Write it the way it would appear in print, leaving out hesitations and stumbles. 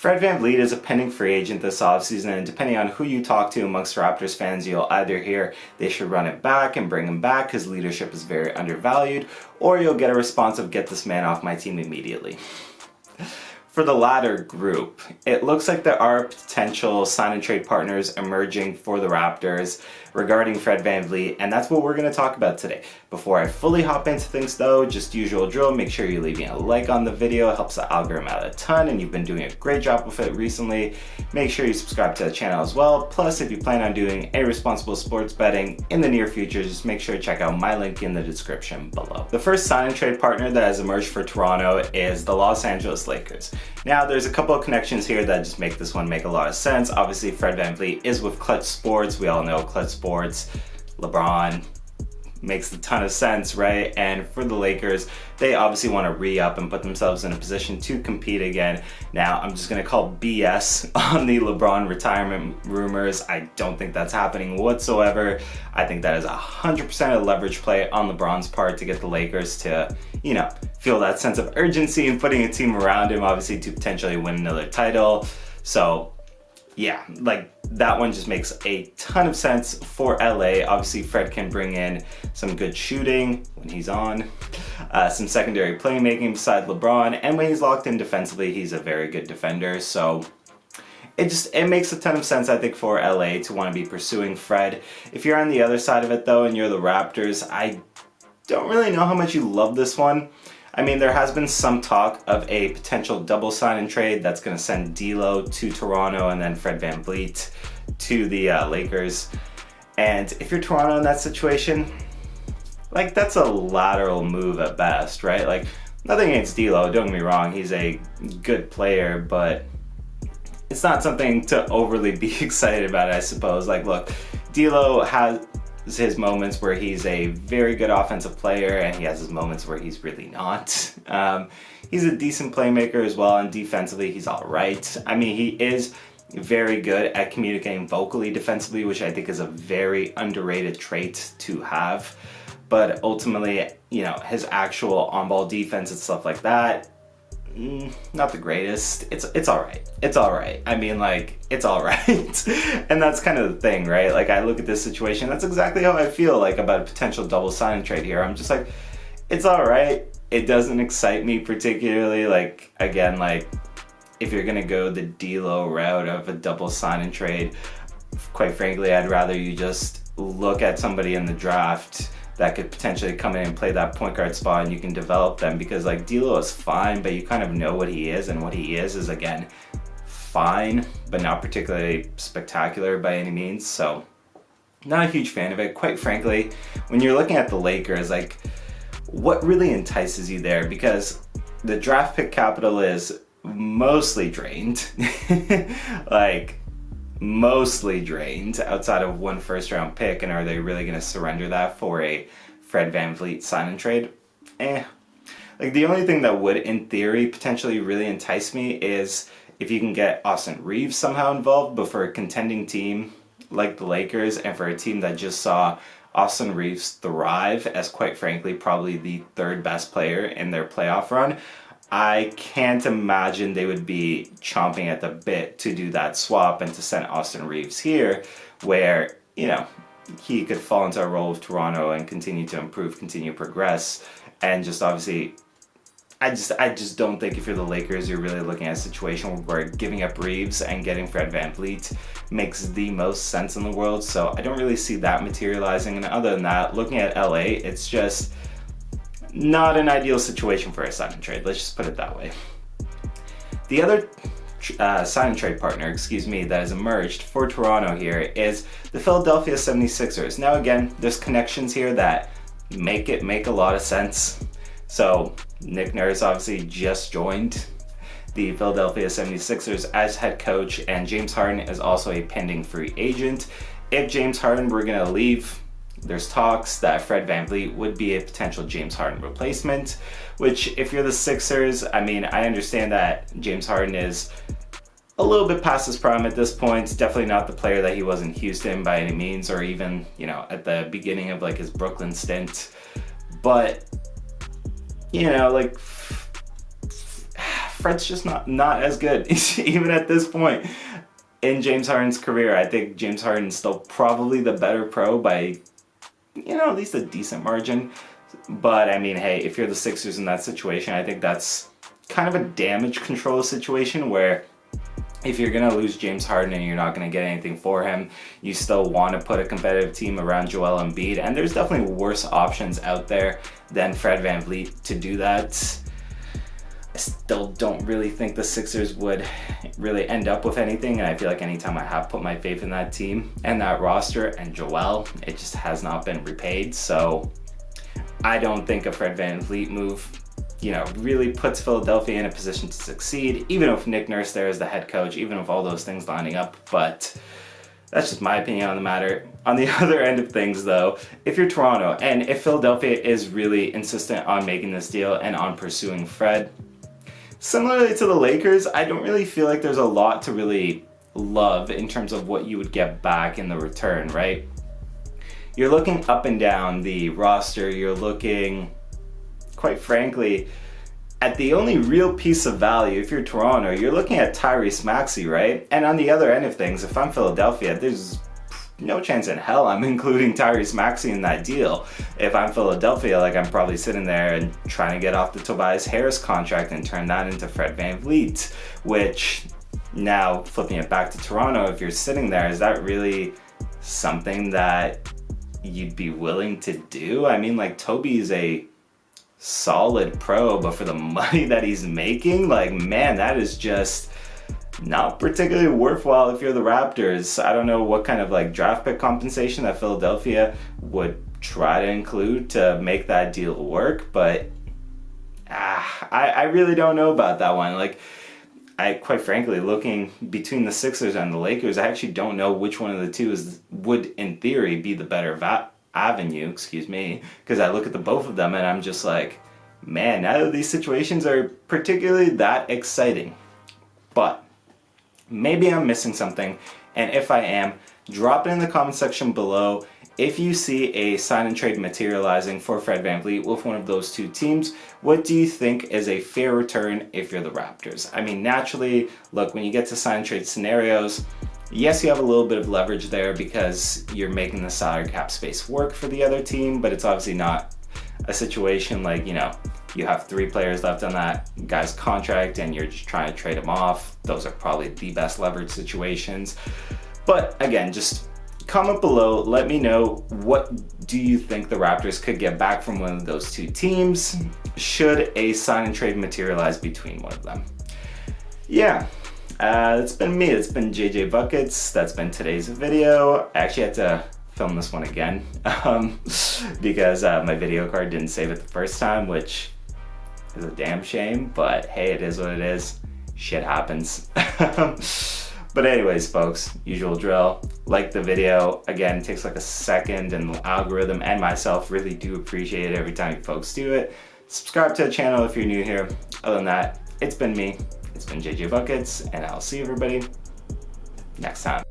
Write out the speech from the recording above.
Fred VanVleet is a pending free agent this offseason, and depending on who you talk to amongst Raptors fans, you'll either hear they should run it back and bring him back because leadership is very undervalued, or you'll get a response of get this man off my team immediately. For the latter group, it looks like there are potential sign and trade partners emerging for the Raptors regarding Fred VanVleet, and that's what we're going to talk about today. Before I fully hop into things though, just usual drill, make sure you leave me a like on the video. It helps the algorithm out a ton, and you've been doing a great job with it recently. Make sure you subscribe to the channel as well. Plus, if you plan on doing a responsible sports betting in the near future, just make sure to check out my link in the description below. The first sign and trade partner that has emerged for Toronto is the Los Angeles Lakers. Now, there's a couple of connections here that just make this one make a lot of sense. Obviously, Fred VanVleet is with Clutch Sports. We all know Clutch Sports, LeBron, makes a ton of sense, right? And for the Lakers, they obviously want to re-up and put themselves in a position to compete again. Now, I'm just going to call BS on the LeBron retirement rumors. I don't think that's happening whatsoever. I think that is 100% a leverage play on LeBron's part to get the Lakers to, feel that sense of urgency and putting a team around him, obviously, to potentially win another title. So, yeah, that one just makes a ton of sense for LA. Obviously, Fred can bring in some good shooting when he's on, some secondary playmaking beside LeBron, and when he's locked in defensively, he's a very good defender. So it makes a ton of sense, I think, for LA to want to be pursuing Fred. If you're on the other side of it though, and you're the Raptors, I don't really know how much you love this one. I mean, there has been some talk of a potential double sign and trade that's going to send D'Lo to Toronto and then Fred VanVleet to the Lakers. And if you're Toronto in that situation, that's a lateral move at best, right? Nothing against D'Lo, don't get me wrong, he's a good player, but it's not something to overly be excited about, I suppose. Look, D'Lo has his moments where he's a very good offensive player, and he has his moments where he's really not. He's a decent playmaker as well, and defensively he's all right. I mean, he is very good at communicating vocally defensively, which I think is a very underrated trait to have. But ultimately, his actual on-ball defense and stuff like that, not the greatest. It's all right. It's all right. I mean, it's all right. And that's kind of the thing, right? I look at this situation, that's exactly how I feel about a potential double sign and trade here. I'm just it's all right. It doesn't excite me particularly. Again, if you're gonna go the D'Lo route of a double sign and trade, quite frankly, I'd rather you just look at somebody in the draft that could potentially come in and play that point guard spot, and you can develop them, because D'Lo is fine, but you kind of know what he is, and what he is again fine, but not particularly spectacular by any means. So not a huge fan of it, quite frankly. When you're looking at the Lakers, what really entices you there? Because the draft pick capital is mostly drained, mostly drained outside of one first round pick, and are they really going to surrender that for a Fred VanVleet sign and trade? The only thing that would in theory potentially really entice me is if you can get Austin Reeves somehow involved, but for a contending team like the Lakers, and for a team that just saw Austin Reeves thrive as, quite frankly, probably the third best player in their playoff run, I can't imagine they would be chomping at the bit to do that swap and to send Austin Reeves here, where, he could fall into a role with Toronto and continue to improve, continue to progress, and just obviously, I just don't think if you're the Lakers, you're really looking at a situation where giving up Reeves and getting Fred VanVleet makes the most sense in the world. So I don't really see that materializing. And other than that, looking at LA, it's just not an ideal situation for a sign and trade. Let's just put it that way. The other sign and trade partner, that has emerged for Toronto here is the Philadelphia 76ers. Now again, there's connections here that make a lot of sense. So Nick Nurse obviously just joined the Philadelphia 76ers as head coach, and James Harden is also a pending free agent. If James Harden were going to leave, there's talks that Fred VanVleet would be a potential James Harden replacement, which if you're the Sixers, I mean, I understand that James Harden is a little bit past his prime at this point. Definitely not the player that he was in Houston by any means, or even, at the beginning of his Brooklyn stint. But, Fred's just not as good. Even at this point in James Harden's career, I think James Harden's still probably the better pro by, at least a decent margin. But I mean, hey, if you're the Sixers in that situation, I think that's kind of a damage control situation where if you're going to lose James Harden and you're not going to get anything for him, you still want to put a competitive team around Joel Embiid. And there's definitely worse options out there than Fred VanVleet to do that. I still don't really think the Sixers would really end up with anything. And I feel like anytime I have put my faith in that team and that roster and Joel, it just has not been repaid. So I don't think a Fred VanVleet move really puts Philadelphia in a position to succeed, even if Nick Nurse there is the head coach, even with all those things lining up. But that's just my opinion on the matter. On the other end of things, though, if you're Toronto and if Philadelphia is really insistent on making this deal and on pursuing Fred, similarly to the Lakers, I don't really feel like there's a lot to really love in terms of what you would get back in the return, right? You're looking up and down the roster, you're looking, quite frankly, at the only real piece of value. If you're Toronto, you're looking at Tyrese Maxey, right? And on the other end of things, if I'm Philadelphia, there's no chance in hell I'm including Tyrese Maxey in that deal. If I'm Philadelphia, I'm probably sitting there and trying to get off the Tobias Harris contract and turn that into Fred VanVleet, which now flipping it back to Toronto, if you're sitting there, is that really something that you'd be willing to do? I mean, Toby's a solid pro, but for the money that he's making, man, that is just not particularly worthwhile if you're the Raptors. I don't know what kind of draft pick compensation that Philadelphia would try to include to make that deal work, but I really don't know about that one. I quite frankly, looking between the Sixers and the Lakers, I actually don't know which one of the two would in theory be the better avenue, because I look at the both of them and I'm just man, none of these situations are particularly that exciting. But maybe I'm missing something, and if I am, drop it in the comment section below. If you see a sign and trade materializing for Fred VanVleet with one of those two teams, what do you think is a fair return if you're the Raptors? I mean, naturally, look, when you get to sign and trade scenarios, yes, you have a little bit of leverage there because you're making the salary cap space work for the other team, but it's obviously not a situation you have 3 players left on that guy's contract and you're just trying to trade him off. Those are probably the best leverage situations. But again, just comment below, let me know, what do you think the Raptors could get back from one of those two teams should a sign and trade materialize between one of them. Yeah. That's been me. It's been JJ Buckets. That's been today's video. I actually had to film this one again because my video card didn't save it the first time, which is a damn shame, but hey, it is what it is. Shit happens. But anyways, folks, usual drill. Like the video. Again, it takes a second, and the algorithm and myself really do appreciate it every time you folks do it. Subscribe to the channel if you're new here. Other than that, it's been me. It's been JJ Buckets, and I'll see everybody next time.